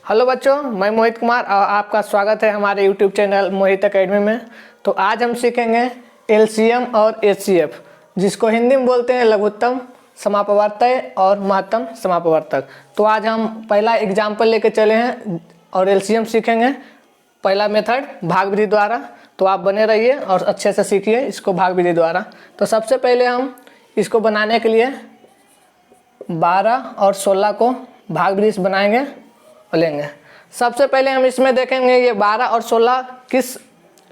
Hello बच्चों, मैं मोहित कुमार और आपका स्वागत है हमारे यूट्यूब चैनल मोहित एकेडमी में। तो आज हम सीखेंगे एलसीएम और एचसीएफ, जिसको हिंदी में बोलते हैं लघुत्तम समापवर्तक और महत्तम समापवर्तक। तो आज हम पहला एग्जाम्पल लेके चले हैं और एलसीएम सीखेंगे। पहला मेथड भाग विधि द्वारा। तो आप बने रहिए और अच्छे से सीखिए इसको भाग विधि द्वारा। तो सबसे पहले हम इसको बनाने के लिए 12 और 16 को भाग विधि से बनाएंगे और लेंगे। सबसे पहले हम इसमें देखेंगे ये 12 और 16 किस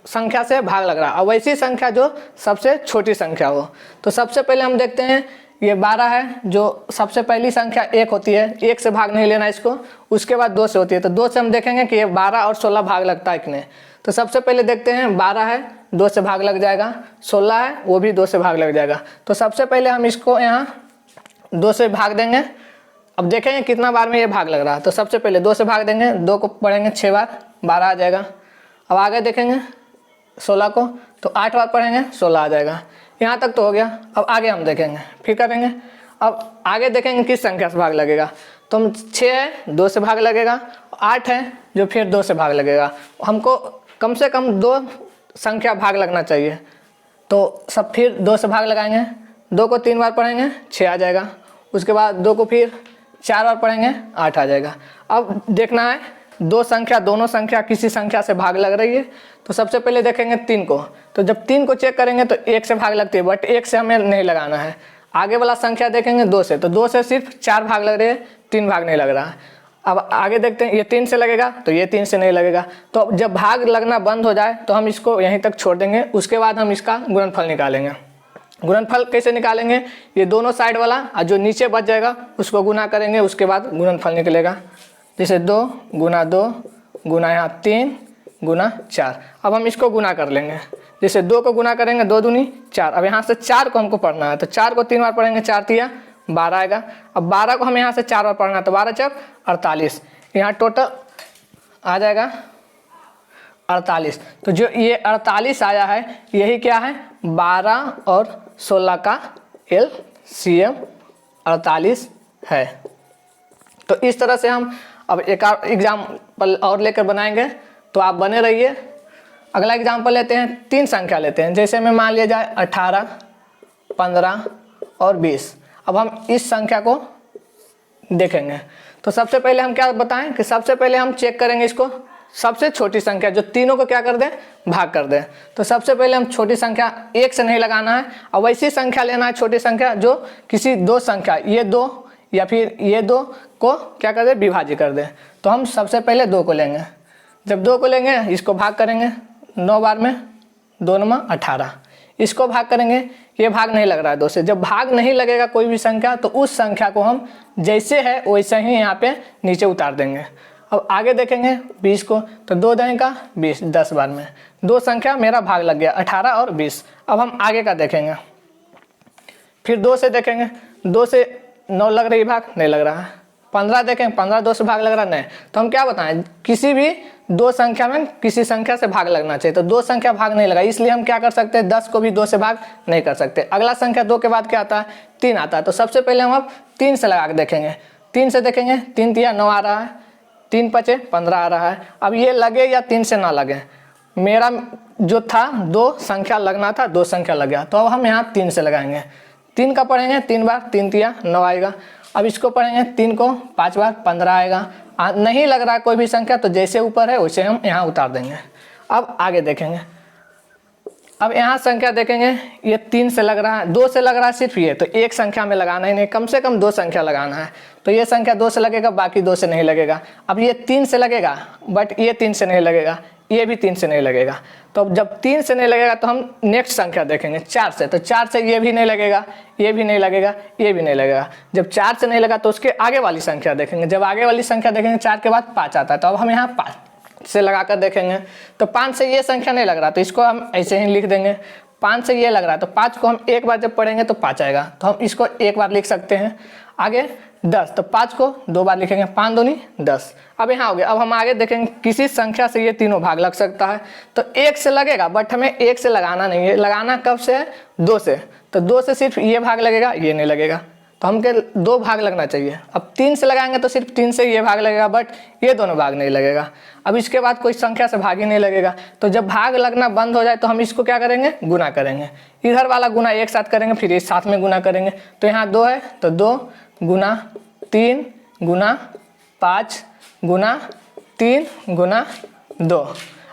संख्या से भाग लग रहा है, और वैसी संख्या जो सबसे छोटी संख्या हो। तो सबसे पहले हम देखते हैं ये 12 है, जो सबसे पहली संख्या 1 होती है, 1 से भाग नहीं लेना इसको। उसके बाद 2 से होती है, तो 2 से हम देखेंगे कि ये 12 और 16 भाग लगता है कि नहीं। तो सबसे पहले देखते हैं 12 है, 2 से भाग लग जाएगा। 16 है, वो भी 2 से भाग लग जाएगा। तो सबसे पहले हम इसको यहाँ 2 से भाग देंगे। अब देखेंगे कितना बार में ये भाग लग रहा है। तो सबसे पहले 2 से भाग देंगे, 2 को पढ़ेंगे 6 बार, 12 आ जाएगा। अब आगे देखेंगे 16 को, तो 8 बार पढ़ेंगे, 16 आ जाएगा। यहाँ तक तो हो गया। अब आगे हम देखेंगे, फिर करेंगे। अब आगे देखेंगे किस संख्या से भाग लगेगा। तो हम 6 है, 2 से भाग लगेगा। 8 है जो फिर 2 से भाग लगेगा। हमको कम से कम 2 संख्या भाग लगना चाहिए। तो सब फिर 2 से भाग लगाएंगे। 2 को 3 बार पढ़ेंगे, 6 आ जाएगा। उसके बाद 2 को फिर 4 बार पढ़ेंगे, 8 आ जाएगा। अब देखना है दोनों संख्या किसी संख्या से भाग लग रही है। तो सबसे पहले देखेंगे 3 को। तो जब 3 को चेक करेंगे तो 1 से भाग लगती है, बट 1 से हमें नहीं लगाना है। आगे वाला संख्या देखेंगे 2 से, तो 2 से सिर्फ 4 भाग लग रहे हैं, 3 भाग नहीं लग रहा है। अब आगे देखते हैं, ये 3 से लगेगा, तो ये 3 से नहीं लगेगा। तो जब भाग लगना बंद हो जाए तो हम इसको यहीं तक छोड़ देंगे। उसके बाद हम इसका गुणनफल निकालेंगे। गुणनफल कैसे निकालेंगे, ये दोनों साइड वाला और जो नीचे बच जाएगा उसको गुना करेंगे, उसके बाद गुणनफल निकलेगा। जैसे 2 गुना 2 गुना यहाँ 3 गुना 4। अब हम इसको गुना कर लेंगे। जैसे 2 को गुना करेंगे, 2 दूनी 4। अब यहाँ से 4 को हमको पढ़ना है, तो 4 को 3 बार पढ़ेंगे, 4 तिया 12 आएगा। अब 12 को हम यहाँ से 4 बार पढ़ना है, तो 12 चक 48। यहाँ टोटल आ जाएगा 48। तो जो ये 48 आया है, यही क्या है, 12 और 16 का एलसीएम 48 है। तो इस तरह से हम अब एक एग्जाम्पल और लेकर बनाएंगे। तो आप बने रहिए। अगला एग्जाम्पल लेते हैं, 3 संख्या लेते हैं। जैसे में मान लिया जाए 18, 15 और 20। अब हम इस संख्या को देखेंगे। तो सबसे पहले हम क्या बताएं कि सबसे पहले हम चेक करेंगे इसको सबसे छोटी संख्या, जो तीनों को क्या कर दें, भाग कर दें। तो सबसे पहले हम छोटी संख्या 1 से नहीं लगाना है, और वैसी संख्या लेना है छोटी संख्या जो किसी 2 संख्या, ये 2 या फिर ये 2 को क्या कर दे, विभाजित कर दे। तो हम सबसे पहले 2 को लेंगे। जब 2 को लेंगे, इसको भाग करेंगे 9 बार में, 2 9 18। इसको भाग करेंगे, ये भाग नहीं लग रहा है 2 से। जब भाग नहीं लगेगा कोई भी संख्या, तो उस संख्या को हम जैसे है वैसे ही यहाँ पे नीचे उतार देंगे। अब आगे देखेंगे 20 को, तो 2 दही का 20, 10 बार में 2 संख्या मेरा भाग लग गया, 18 और 20। अब हम आगे का देखेंगे, फिर 2 से देखेंगे, 2 से 9 लग रही भाग, नहीं लग रहा है। 15 देखें, 15 2 से भाग लग रहा नहीं। तो हम क्या बताएं, किसी भी 2 संख्या में किसी संख्या से भाग लगना चाहिए। तो 2 संख्या भाग नहीं लगा, इसलिए हम क्या कर सकते हैं, 10 को भी 2 से भाग नहीं कर सकते। अगला संख्या 2 के बाद क्या आता है, 3 आता है। तो सबसे पहले हम अब 3 से लगा के देखेंगे। 3 से देखेंगे, 3 तिया 9 आ रहा है, 3 पचे 15 आ रहा है। अब ये लगे या 3 से ना लगे, मेरा जो था 2 संख्या लगना था, 2 संख्या लग गया। तो अब हम यहाँ 3 से लगाएंगे। 3 का पढ़ेंगे 3 बार, 3 तिया 9 आएगा। अब इसको पढ़ेंगे 3 को 5 बार, 15 आएगा। नहीं लग रहा है कोई भी संख्या, तो जैसे ऊपर है वैसे हम यहाँ उतार देंगे। अब आगे देखेंगे, अब यहाँ संख्या देखेंगे, ये 3 से लग रहा है, 2 से लग रहा है सिर्फ ये, तो एक संख्या में लगाना ही नहीं, कम से कम 2 संख्या लगाना है। तो ये संख्या 2 से लगेगा, बाकी 2 से नहीं लगेगा। अब ये 3 से लगेगा, बट ये 3 से नहीं लगेगा, ये भी 3 से नहीं लगेगा। तो जब 3 से नहीं लगेगा तो हम नेक्स्ट संख्या देखेंगे 4 से। तो 4 से ये भी नहीं लगेगा, ये भी नहीं लगेगा, ये भी नहीं लगेगा। जब 4 से नहीं लगा तो उसके आगे वाली संख्या देखेंगे। जब आगे वाली संख्या देखेंगे, 4 के बाद 5 आता है। तो अब हम यहाँ 5 से लगा कर देखेंगे। तो 5 से ये संख्या नहीं लग रहा, तो इसको हम ऐसे ही लिख देंगे। 5 से ये लग रहा है, तो 5 को हम एक बार जब पढ़ेंगे तो 5 आएगा, तो हम इसको एक बार लिख सकते हैं। आगे 10, तो 5 को 2 बार लिखेंगे, 5 दूनी 10। अब यहाँ हो गया। अब हम आगे देखेंगे किसी संख्या से ये तीनों भाग लग सकता है। तो 1 से लगेगा, बट हमें 1 से लगाना नहीं है। लगाना कब से है, 2 से। तो 2 से सिर्फ ये भाग लगेगा, ये नहीं लगेगा। तो हमके 2 भाग लगना चाहिए। अब 3 से लगाएंगे तो सिर्फ 3 से ये भाग लगेगा, बट ये दोनों भाग नहीं लगेगा। अब इसके बाद कोई संख्या से भाग ही नहीं लगेगा। तो जब भाग लगना बंद हो जाए तो हम इसको क्या करेंगे, गुना करेंगे। इधर वाला गुना एक साथ करेंगे, फिर ये साथ में गुना करेंगे। तो यहाँ 2 है तो 2 गुना 3 गुना 5 गुना 3 गुना 2।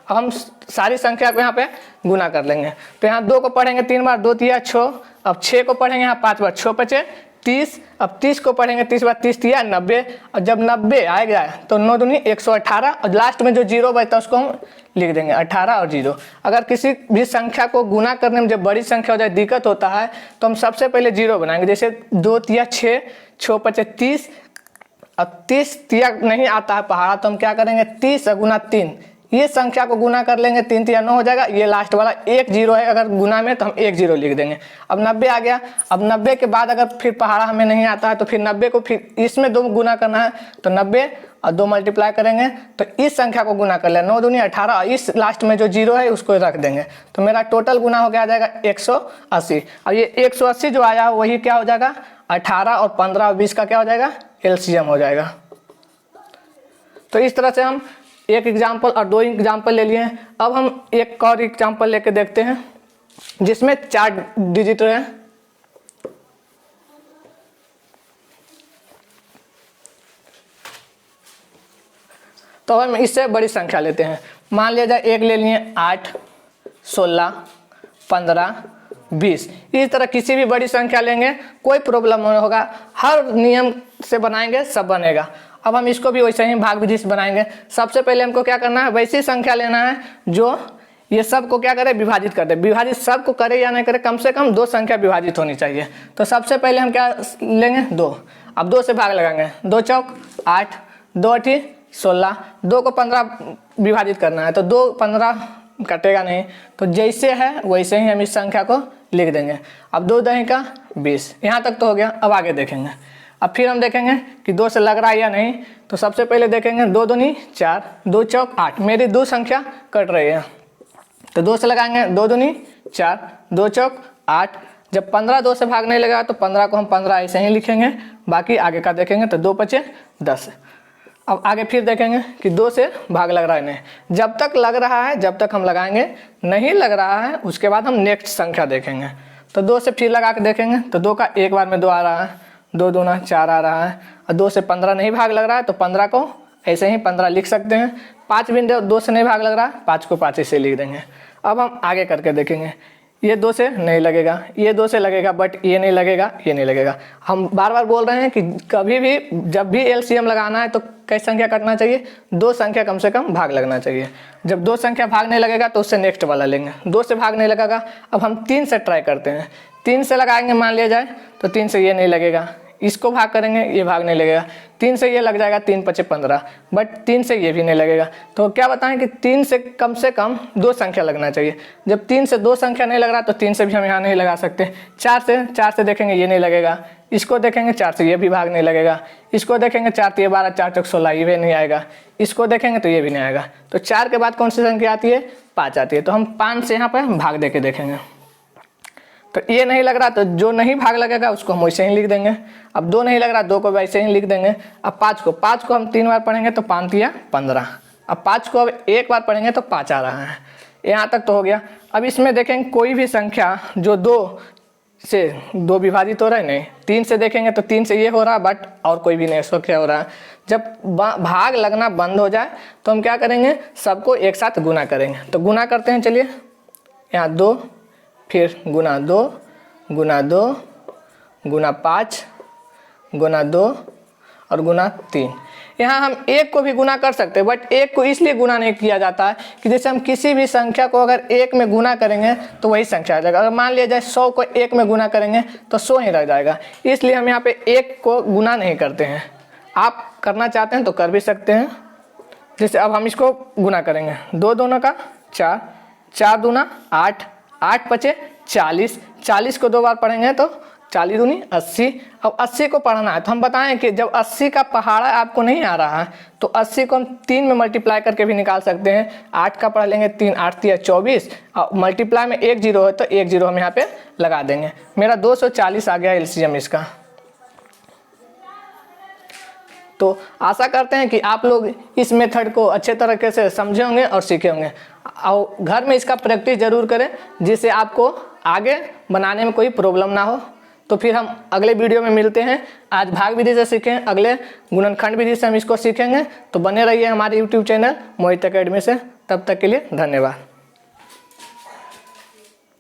अब हम सारी संख्या को यहाँ पे गुना कर लेंगे। तो यहाँ 2 को पढ़ेंगे 3 बार, 2 तिया 6। अब 6 को पढ़ेंगे यहाँ 5 बार, 6 पचे 30। अब 30 को पढ़ेंगे 30 बार, 30 तिया 90। और जब 90 आएगा तो 9 दूनी 118, और लास्ट में जो 0 बचता है उसको हम लिख देंगे 18 और 0। अगर किसी भी संख्या को गुना करने में जब बड़ी संख्या हो जाए दिक्कत होता है तो हम सबसे पहले 0 बनाएंगे। जैसे 2 तिया 6, 6 पचे 30। अब 30 तिया नहीं आता है पहाड़ा तो हम क्या करेंगे, 30 गुना 3, ये संख्या को गुना कर लेंगे। 3 तिया 9 हो जाएगा। ये लास्ट वाला 1 0 है अगर गुना में, तो हम 1 0 लिख देंगे। अब 90 आ गया। अब 90 के बाद अगर फिर पहाड़ा हमें नहीं आता है तो फिर 90 को फिर इसमें 2 गुना करना है। तो 90 और 2 मल्टीप्लाई करेंगे तो इस संख्या को गुना कर लें, 9 दूनी 18, और इस लास्ट में जो 0 है उसको रख देंगे। तो मेरा टोटल गुना हो गया आ जाएगा 180। अब ये 180 जो आया वही क्या हो जाएगा, 18 और 15 और 20 का क्या हो जाएगा, एलसीएम हो जाएगा। तो इस तरह से हम एक एग्जाम्पल और 2 एग्जाम्पल ले लिए हैं। अब हम एक और एग्जाम्पल लेके देखते हैं जिसमें 4 डिजिट है। तो हम इससे बड़ी संख्या लेते हैं। मान लिया जाए एक ले लिए 8, 16, 15, 20। इस तरह किसी भी बड़ी संख्या लेंगे कोई प्रॉब्लम नहीं होगा, हर नियम से बनाएंगे सब बनेगा। अब हम इसको भी वैसे ही भाग विधि से बनाएंगे। सबसे पहले हमको क्या करना है, वैसी संख्या लेना है जो ये सब को क्या करे, विभाजित कर दे। विभाजित सब को करे या नहीं करे, कम से कम 2 संख्या विभाजित होनी चाहिए। तो सबसे पहले हम क्या लेंगे, 2। अब 2 से भाग लगाएंगे, 2 चौक 8, 2 अठी 16, 2 को 15 विभाजित करना है। तो 2 15 कटेगा नहीं, तो जैसे है वैसे ही हम इस संख्या को लिख देंगे। अब 2 दही का 20, यहाँ तक तो हो गया। अब आगे देखेंगे। अब फिर हम देखेंगे कि 2 से लग रहा है या नहीं। तो सबसे पहले देखेंगे 2 दूनी 4, 2 चौक 8, मेरी 2 संख्या कट रही है। तो 2 से लगाएंगे, 2 दूनी 4, 2 चौक 8। जब 15 2 से भाग नहीं लगा तो 15 को हम 15 ऐसे ही लिखेंगे। बाकी आगे का देखेंगे तो 2 पचे 10। अब आगे फिर देखेंगे कि 2 से भाग लग रहा है नहीं। जब तक लग रहा है जब तक हम लगाएंगे, नहीं लग रहा है उसके बाद हम नेक्स्ट संख्या देखेंगे। तो 2 से फिर लगा के देखेंगे तो 2 का एक बार में 2 आ रहा है, 2 दूना 4 आ रहा है। और 2 से 15 नहीं भाग लग रहा है तो 15 को ऐसे ही 15 लिख सकते हैं। 5 भी 2 से नहीं भाग लग रहा है, 5 को 5 ऐसे लिख देंगे। अब हम आगे करके देखेंगे, ये 2 से नहीं लगेगा, ये 2 से लगेगा, बट ये नहीं लगेगा, ये नहीं लगेगा। हम बार बार बोल रहे हैं कि कभी भी जब भी एलसीएम लगाना है तो कई संख्या कटना चाहिए, 2 संख्या कम से कम भाग लगना चाहिए। जब 2 संख्या भाग नहीं लगेगा तो उससे नेक्स्ट वाला लेंगे। 2 से भाग नहीं लगेगा, अब हम 3 से ट्राई करते हैं। 3 से लगाएंगे मान लिया जाए तो 3 से ये नहीं लगेगा, इसको भाग करेंगे ये भाग नहीं लगेगा। 3 से ये लग जाएगा, 3 पचे 15, बट 3 से ये भी नहीं लगेगा। तो क्या बताएं कि 3 से कम 2 संख्या लगना चाहिए। जब 3 से 2 संख्या नहीं लग रहा तो 3 से भी हम यहाँ नहीं लगा सकते। 4 से देखेंगे ये नहीं लगेगा, इसको देखेंगे 4 से ये भी भाग नहीं लगेगा, इसको देखेंगे 4 तो ये 12, 4 चौक 16, ये भी नहीं आएगा, इसको देखेंगे तो ये भी नहीं आएगा। तो 4 के बाद कौन सी संख्या आती है, 5 आती है। तो हम 5 से यहाँ पर भाग दे के देखेंगे। तो ये नहीं लग रहा तो जो नहीं भाग लगेगा उसको हम वैसे ही लिख देंगे। अब 2 नहीं लग रहा, 2 को वैसे ही लिख देंगे। अब 5 को हम 3 बार पढ़ेंगे तो 5 तिया 15। अब 5 को अब 1 बार पढ़ेंगे तो 5 आ रहा है। यहाँ तक तो हो गया। अब इसमें देखेंगे कोई भी संख्या जो 2 से 2 विभाजित हो रहा है नहीं। 3 से देखेंगे तो 3 से ये हो रहा है, बट और कोई भी नहीं संख्या हो रहा है। जब भाग लगना बंद हो जाए तो हम क्या करेंगे, सबको एक साथ गुना करेंगे। तो गुना करते हैं, चलिए। यहाँ 2, फिर गुना 2, गुना 2, गुना 5, गुना 2 और गुना 3। यहाँ हम 1 को भी गुना कर सकते हैं, बट 1 को इसलिए गुना नहीं किया जाता है कि जैसे हम किसी भी संख्या को अगर 1 में गुना करेंगे तो वही संख्या आ जाएगा। अगर मान लिया जाए 100 को 1 में गुना करेंगे तो 100 ही रह जाएगा। इसलिए हम यहाँ पे 1 को गुना नहीं करते हैं। आप करना चाहते हैं तो कर भी सकते हैं। जैसे अब हम इसको गुना करेंगे, 2 दूना का 4, 4 दूना 8, 8 पचे 40, 40 को 2 बार पढ़ेंगे तो 40 दूनी 80। अब 80 को पढ़ना है तो हम बताएं कि जब 80 का पहाड़ा आपको नहीं आ रहा है तो 80 को हम 3 में मल्टीप्लाई करके भी निकाल सकते हैं। 8 का पढ़ लेंगे 3, 8 तिया 24, और मल्टीप्लाई में 1 0 है तो 1 0 हम यहाँ पे लगा देंगे। मेरा 240 आ गया एलसीएम इसका। तो आशा करते हैं कि आप लोग इस मेथड को अच्छे तरीके से समझे होंगे और सीखे होंगे, और घर में इसका प्रैक्टिस ज़रूर करें जिससे आपको आगे बनाने में कोई प्रॉब्लम ना हो। तो फिर हम अगले वीडियो में मिलते हैं। आज भाग विधि से सीखें, अगले गुणनखंड विधि से हम इसको सीखेंगे। तो बने रहिए हमारे यूट्यूब चैनल मोहित एकेडमी से। तब तक के लिए धन्यवाद।